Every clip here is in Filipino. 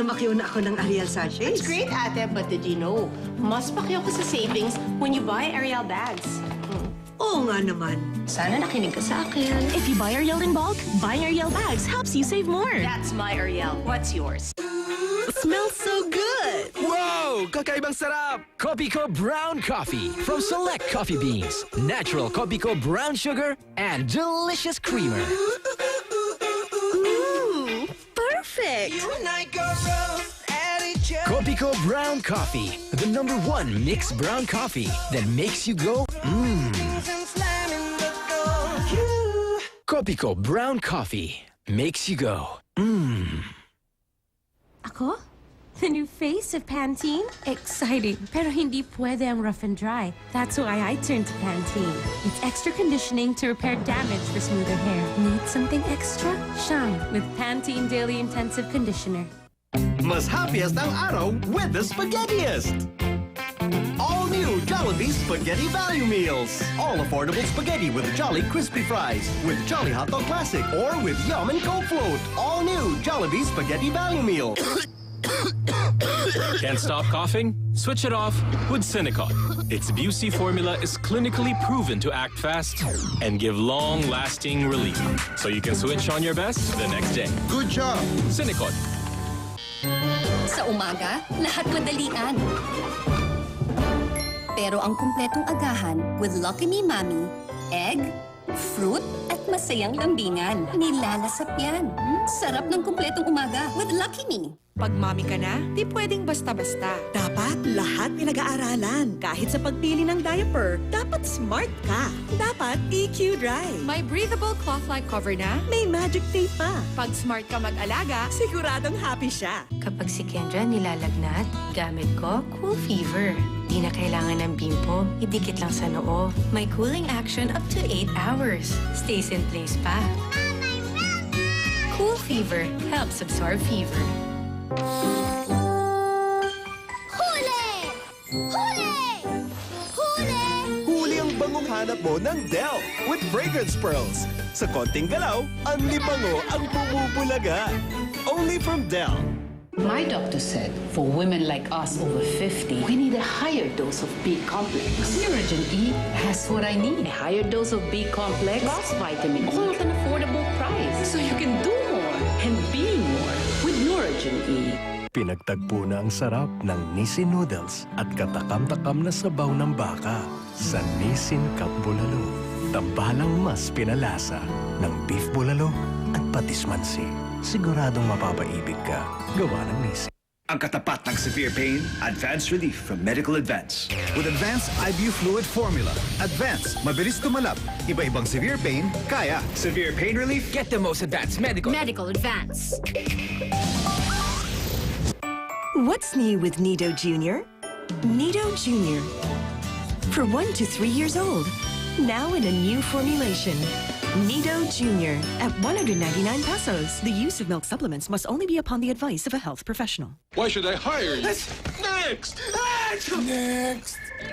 na makyaw na ako ng Ariel sachets. It's great, ate, but did you know, mas pakyaw ka sa savings when you buy Ariel bags. Oo nga naman. Sana nakinig ka sa akin. If you buy Ariel in bulk, buying Ariel bags helps you save more. That's my Ariel. What's yours? Smells so good! Wow! Kakaibang sarap! Kopiko Brown Coffee from Select Coffee Beans. Natural Kopiko Brown Sugar and delicious creamer. Ooh, perfect! Kopiko Brown Coffee. The #1 mixed brown coffee that makes you go, mmm. Kopiko Brown Coffee makes you go, mmm. Ako? The new face of Pantene? Exciting, pero hindi pwede ang rough and dry. That's why I turned to Pantene. It's extra conditioning to repair damage for smoother hair. Need something extra? Shine with Pantene Daily Intensive Conditioner. Mas happiest ang araw with the Spaghettiest! All new Jollibee Spaghetti Value Meals. All affordable spaghetti with Jolly Crispy Fries, with Jolly Hot Dog Classic, or with Yum and Coke Float. All new Jollibee Spaghetti Value Meals. Can't stop coughing? Switch it off with Synicot. Its Busey formula is clinically proven to act fast and give long-lasting relief. So you can switch on your best the next day. Good job! Synicot. Sa umaga, lahat madalian. Pero ang kumpletong agahan with Lucky Me Mami, egg, fruit, at masayang lambingan. Nilalasap yan. Sarap ng kumpletong umaga with Lucky Me. Pag mami ka na, di pwedeng basta-basta. Dapat lahat pinag-aaralan. Kahit sa pagpili ng diaper, dapat smart ka. Dapat EQ Dry. May breathable cloth-like cover na. May magic tape pa. Pag smart ka mag-alaga, Siguradong happy siya. Kapag si Kendra nilalagnat, gamit ko Cool Fever. Di na kailangan ng bimpo, idikit lang sa noo. May cooling action up to 8 hours. Stays in place pa. Cool Fever helps absorb fever. Huli! Huli! Huli! Huli ang bangong hanap mo ng Dell with Fragrance Pearls. Sa konting galaw, ang libango ang bumubulaga. Only from Dell. My doctor said for women like us over 50, we need a higher dose of B-complex. Neurogen E has what I need. A higher dose of B-complex plus vitamin all at an affordable price. So you can do more and be more with Neurogen E. Pinagtagpo na ang sarap ng Nissin Noodles at katakam-takam na sabaw ng baka sa Nissin Cup Bulalo. Tambalang mas pinalasa ng beef bulalo at patis mansi. Siguradong mapapaibig ka. Gawa ng Nissin. Ang katapat ng severe pain, advanced relief from Medical Advance. With Advanced IBU Fluid Formula. Advanced, mabilis tumalab. Iba-ibang severe pain, kaya. Severe pain relief, Get the most advanced medical. Medical Advance. What's new with Nido Jr.? Nido Jr. For 1 to 3 years old. Now in a new formulation. Nido Jr. at 199 pesos. The use of milk supplements must only be upon the advice of a health professional. Why should I hire you? Next!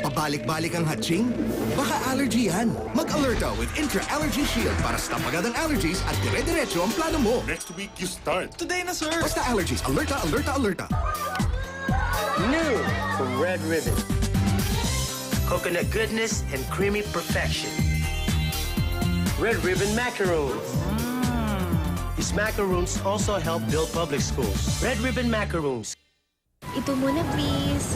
Pabalik-balik ang hatching? Baka allergy yan. Mag-Alerta with Intra-Allergy Shield para stop agad ang allergies at dire-diretso ang plano mo. Next week you start. Today na, sir! Basta allergies. Alerta, alerta, alerta. New from Red Ribbon. Coconut goodness and creamy perfection. Red Ribbon Macaroons. These macaroons also help build public schools. Red Ribbon Macaroons. Ito muna, please.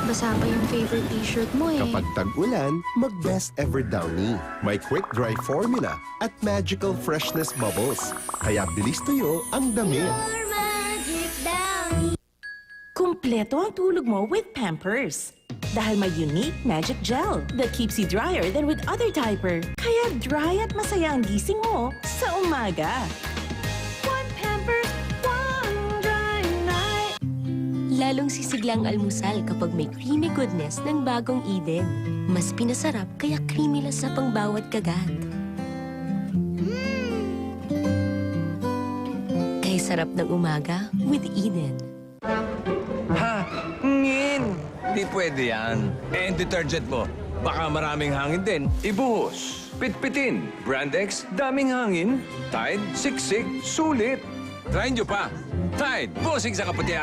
Basa pa yung favorite t-shirt mo eh. Kapag tag-ulan, mag-Best Ever Downy. May quick dry formula at magical freshness bubbles. Kaya bilis tuyo ang damit. Kumpleto ang tulog mo with Pampers. Dahil may unique magic gel that keeps you drier than with other diaper. Kaya dry at masaya ang gising mo sa umaga. One Pampers, one dry night. Lalong sisiglang almusal kapag may creamy goodness ng bagong Eden. Mas pinasarap kaya creamy lasap ang bawat kagat. Kaya sarap ng umaga with Eden. Ha? Ngin! Di pwede yan. Eh, ang detergent mo, baka maraming hangin din. Ibuhos. Pitpitin. Brand X, daming hangin. Tide, siksik, sulit. Try nyo pa. Tide, busing sa kaputian.